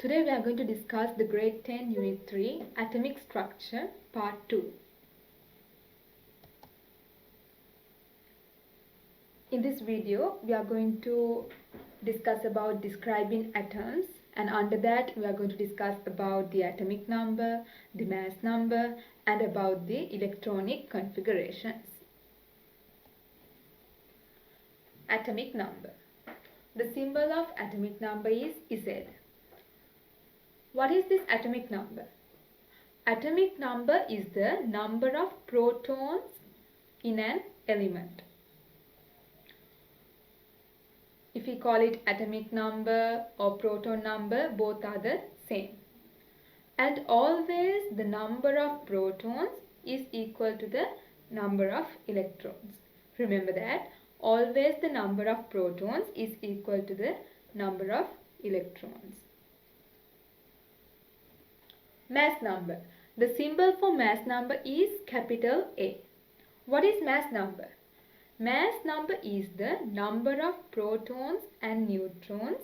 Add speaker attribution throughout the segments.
Speaker 1: Today we are going to discuss the grade 10 unit 3 atomic structure part 2. In this video we are going to discuss about describing atoms, and under that we are going to discuss about the atomic number, the mass number, and about the electronic configurations. Atomic number. The symbol of atomic number is Z. What is this atomic number? Atomic number is the number of protons in an element. If we call it atomic number or proton number, both are the same. And always the number of protons is equal to the number of electrons. Remember that. Always the number of protons is equal to the number of electrons. Mass number. The symbol for mass number is capital A. What is mass number? Mass number is the number of protons and neutrons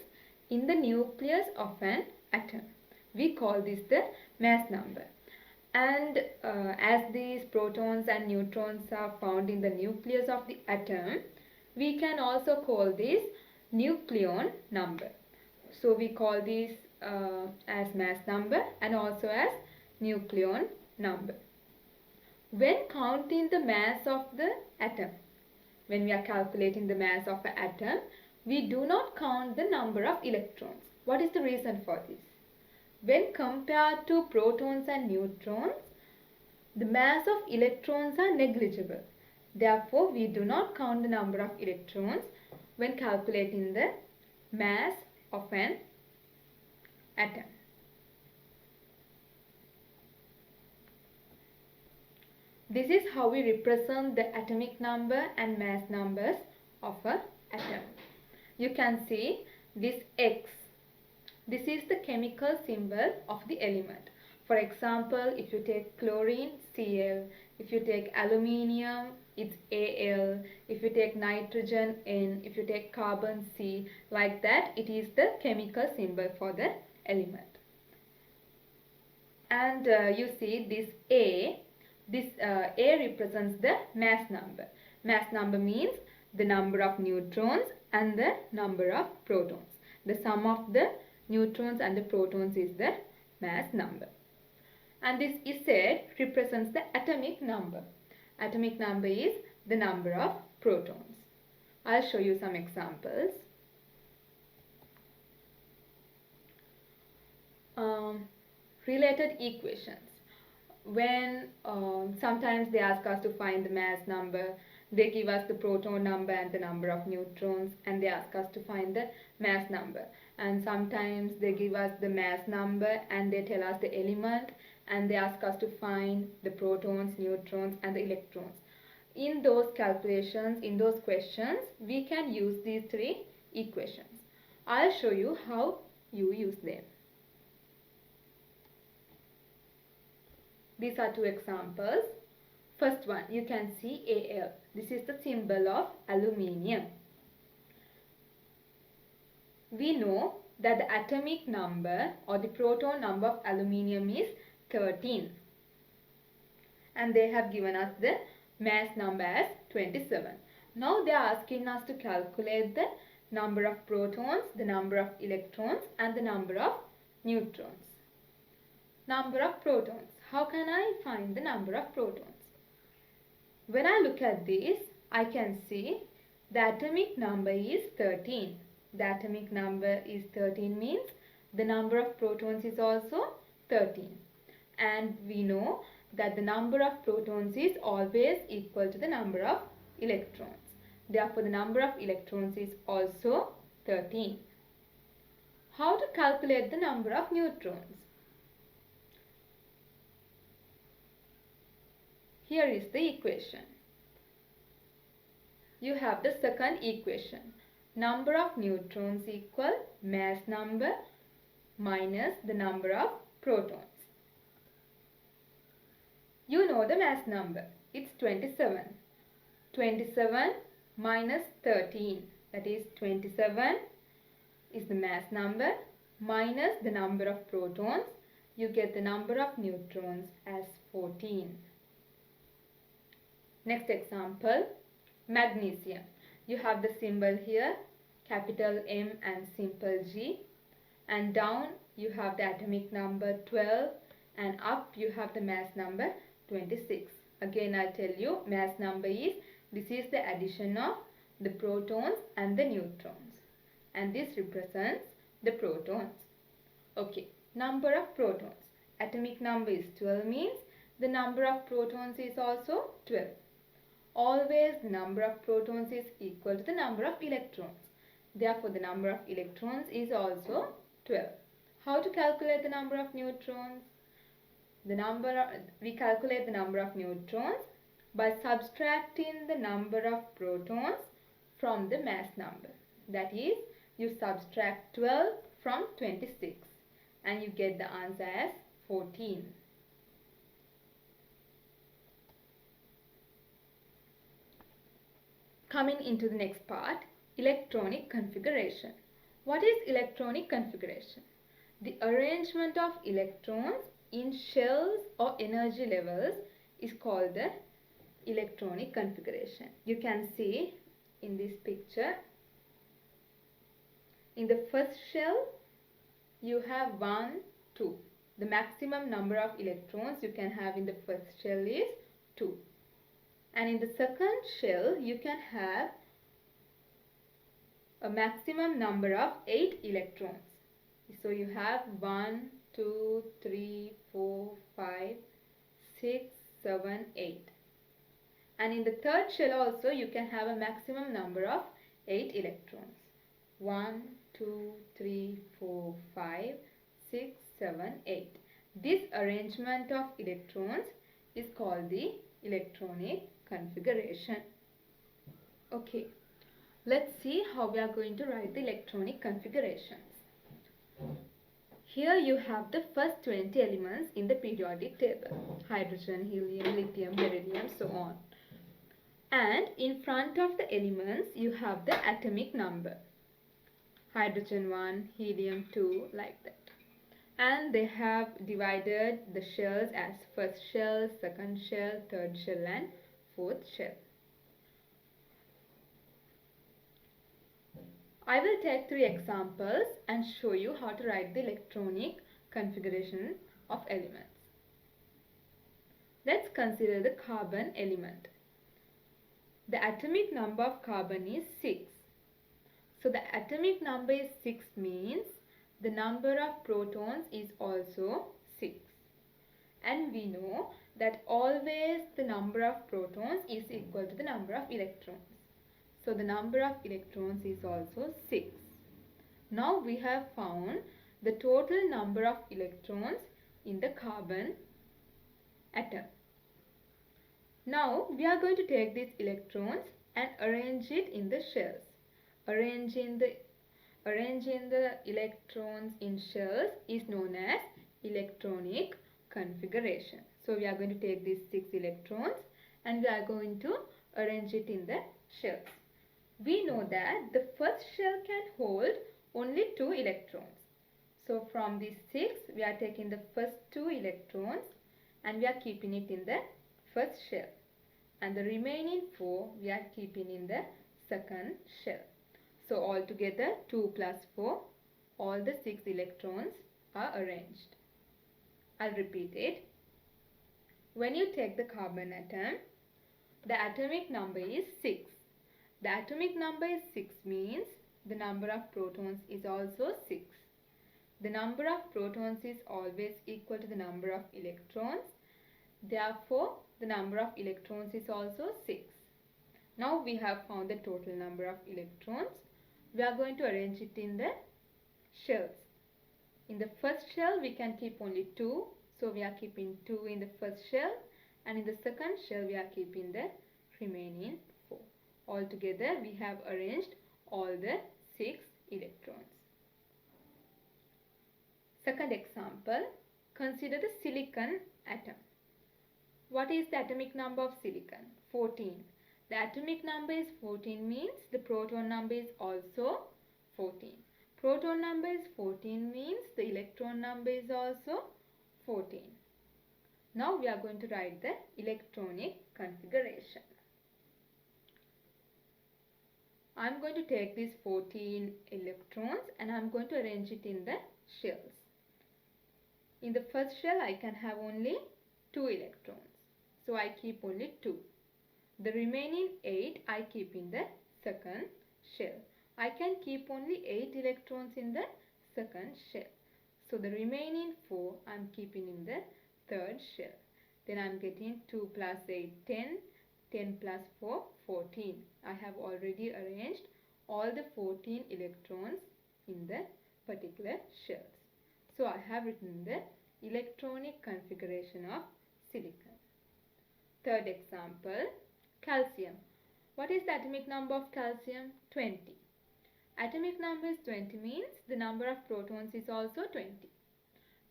Speaker 1: in the nucleus of an atom. We call this the mass number. And as these protons and neutrons are found in the nucleus of the atom, we can also call this nucleon number. So we call this as mass number and also as nucleon number. When counting the mass of the atom, when we are calculating the mass of an atom, we do not count the number of electrons. What is the reason for this? When compared to protons and neutrons, the mass of electrons are negligible. Therefore, we do not count the number of electrons when calculating the mass of an atom. This is how we represent the atomic number and mass numbers of an atom. You can see this X. This is the chemical symbol of the element. For example, if you take chlorine, Cl. If you take aluminium, it's Al. If you take nitrogen, N. If you take carbon, C. Like that, it is the chemical symbol for the element. And you see this A. This A represents the mass number. Mass number means the number of neutrons and the number of protons. The sum of the neutrons and the protons is the mass number. And this Z represents the atomic number. Atomic number is the number of protons. I'll show you some examples. Related equations. When sometimes they ask us to find the mass number, they give us the proton number and the number of neutrons, and they ask us to find the mass number. And sometimes they give us the mass number and they tell us the element, and they ask us to find the protons, neutrons, and the electrons. In those calculations, in those questions, we can use these three equations. I'll show you how you use them. These are two examples. First one, you can see Al. This is the symbol of aluminium. We know that the atomic number or the proton number of aluminium is 13. And they have given us the mass number as 27. Now they are asking us to calculate the number of protons, the number of electrons, and the number of neutrons. Number of protons. How can I find the number of protons? When I look at this, I can see the atomic number is 13. The atomic number is 13 means the number of protons is also 13. And we know that the number of protons is always equal to the number of electrons. Therefore, the number of electrons is also 13. How to calculate the number of neutrons? Here is the equation. You have the second equation. Number of neutrons equal mass number minus the number of protons. You know the mass number. It's 27. 27 minus 13. That is 27 is the mass number minus the number of protons, you get the number of neutrons as 14. Next example, magnesium. You have the symbol here, capital M and simple G, and down you have the atomic number 12, and up you have the mass number 26. Again I'll tell you, mass number is, this is the addition of the protons and the neutrons, and this represents the protons. Okay, number of protons. Atomic number is 12 means the number of protons is also 12. Always the number of protons is equal to the number of electrons. Therefore, the number of electrons is also 12. How to calculate the number of neutrons? We calculate the number of neutrons by subtracting the number of protons from the mass number. That is, you subtract 12 from 26 and you get the answer as 14. Coming into the next part, electronic configuration. What is electronic configuration? The arrangement of electrons in shells or energy levels is called the electronic configuration. You can see in this picture, in the first shell you have 1, 2. The maximum number of electrons you can have in the first shell is 2. And in the second shell you can have a maximum number of 8 electrons. So you have 1, 2, 3, 4, 5, 6, 7, 8. And in the third shell also you can have a maximum number of 8 electrons. 1, 2, 3, 4, 5, 6, 7, 8. This arrangement of electrons is called the electronic configuration. Okay, let's see how we are going to write the electronic configurations. Here you have the first 20 elements in the periodic table. Hydrogen, helium, lithium, beryllium, so on. And in front of the elements you have the atomic number. Hydrogen 1, helium 2, like that. And they have divided the shells as first shell, second shell, third shell and fourth shell. I will take 3 examples and show you how to write the electronic configuration of elements. Let's consider the carbon element. The atomic number of carbon is 6. So the atomic number is 6 means the number of protons is also 6. And we know that always the number of protons is equal to the number of electrons. So the number of electrons is also 6. Now we have found the total number of electrons in the carbon atom. Now we are going to take these electrons and arrange it in the shells. Arranging the electrons in shells is known as electronic configuration. So we are going to take these 6 electrons and we are going to arrange it in the shells. We know that the first shell can hold only 2 electrons. So from these 6 we are taking the first 2 electrons and we are keeping it in the first shell. And the remaining 4 we are keeping in the second shell. So altogether 2 plus 4, all the 6 electrons are arranged. I'll repeat it. When you take the carbon atom, the atomic number is 6. The atomic number is 6 means the number of protons is also 6. The number of protons is always equal to the number of electrons. Therefore, the number of electrons is also 6. Now we have found the total number of electrons. We are going to arrange it in the shells. In the first shell we can keep only 2. So we are keeping 2 in the first shell, and in the second shell we are keeping the remaining 4. Altogether we have arranged all the 6 electrons. Second example, consider the silicon atom. What is the atomic number of silicon? 14. The atomic number is 14 means the proton number is also 14. Proton number is 14 means the electron number is also 14. Now we are going to write the electronic configuration. I am going to take these 14 electrons and I am going to arrange it in the shells. In the first shell I can have only 2 electrons. So I keep only 2. The remaining 8 I keep in the second shell. I can keep only 8 electrons in the second shell. So the remaining 4 I am keeping in the third shell. Then I am getting 2 plus 8, 10. 10 plus 4, 14. I have already arranged all the 14 electrons in the particular shells. So I have written the electronic configuration of silicon. Third example, calcium. What is the atomic number of calcium? 20. Atomic number is 20 means the number of protons is also 20.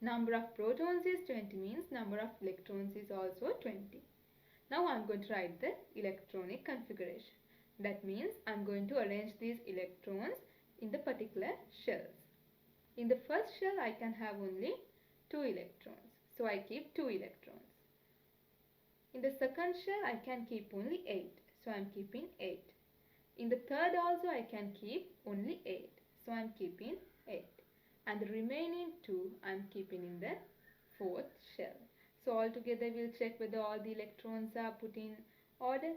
Speaker 1: Number of protons is 20 means number of electrons is also 20. Now I am going to write the electronic configuration. That means I am going to arrange these electrons in the particular shells. In the first shell I can have only 2 electrons. So I keep 2 electrons. In the second shell I can keep only 8. So I am keeping 8. In the third also I can keep only 8. So I am keeping 8. And the remaining 2 I am keeping in the fourth shell. So altogether we will check whether all the electrons are put in order.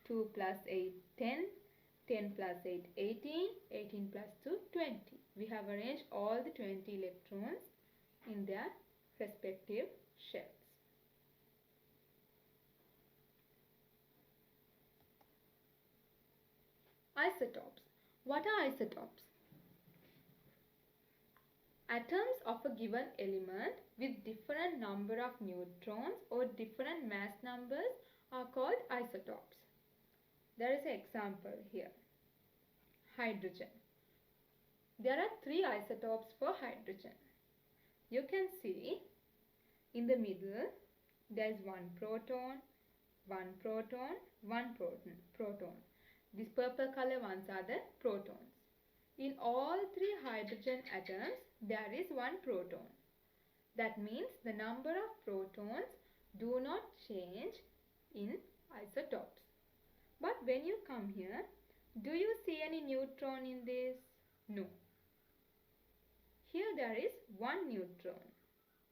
Speaker 1: 2 plus 8, 10. 10 plus 8, 18. 18 plus 2, 20. We have arranged all the 20 electrons in their respective shells. Isotopes. What are isotopes? Atoms of a given element with different number of neutrons or different mass numbers are called isotopes. There is an example here. Hydrogen. There are 3 isotopes for hydrogen. You can see in the middle there is 1 proton, 1 proton, 1 proton. These purple color ones are the protons. In all 3 hydrogen atoms, there is 1 proton. That means the number of protons do not change in isotopes. But when you come here, do you see any neutron in this? No. Here there is 1 neutron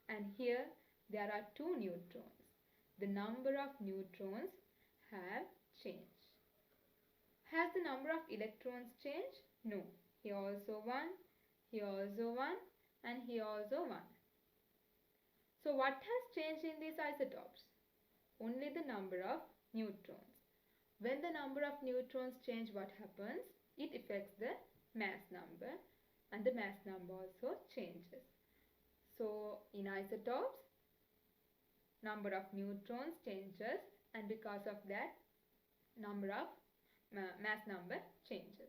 Speaker 1: and here there are 2 neutrons. The number of neutrons have changed. Has the number of electrons changed? No. Here also 1, here also 1 and here also 1. So what has changed in these isotopes? Only the number of neutrons. When the number of neutrons change, what happens? It affects the mass number and the mass number also changes. So in isotopes, number of neutrons changes and because of that number of mass number changes.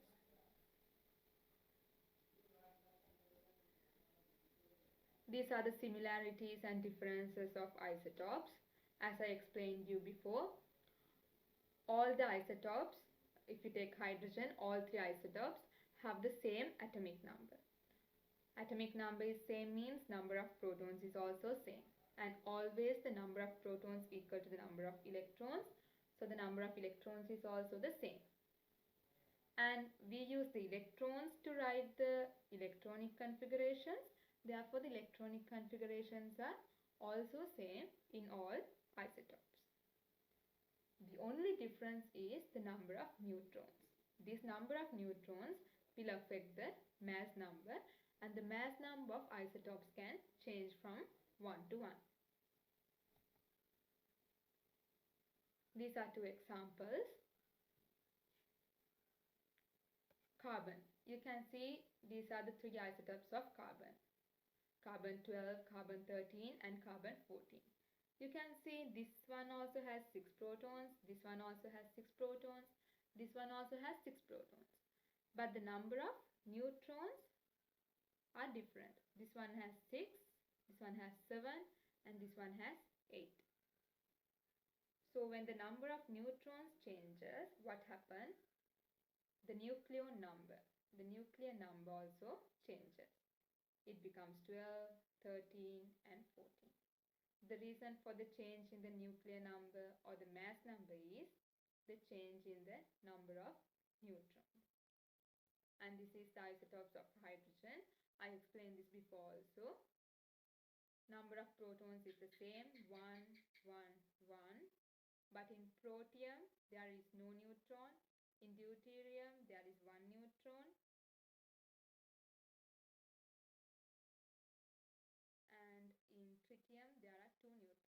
Speaker 1: These are the similarities and differences of isotopes. As I explained you before, all the isotopes, if you take hydrogen, all 3 isotopes have the same atomic number. Atomic number is same means number of protons is also same. And always the number of protons equal to the number of electrons. So the number of electrons is also the same. And we use the electrons to write the electronic configurations. Therefore, the electronic configurations are also same in all isotopes. The only difference is the number of neutrons. This number of neutrons will affect the mass number and the mass number of isotopes can change from 1 to 1. These are 2 examples. Carbon. You can see these are the 3 isotopes of carbon. Carbon 12, carbon 13 and carbon 14. You can see this one also has 6 protons, this one also has 6 protons, this one also has 6 protons. But the number of neutrons are different. This one has 6, this one has 7 and this one has 8. So when the number of neutrons changes, what happens? The nucleon number also changes. changes. It becomes 12, 13 and 14. The reason for the change in the nuclear number or the mass number is the change in the number of neutrons. And this is the isotopes of hydrogen. I explained this before also. Number of protons is the same, 1, 1, 1. But in protium, there is no neutron. In deuterium, there is one neutron. And in tritium, there are two neutrons.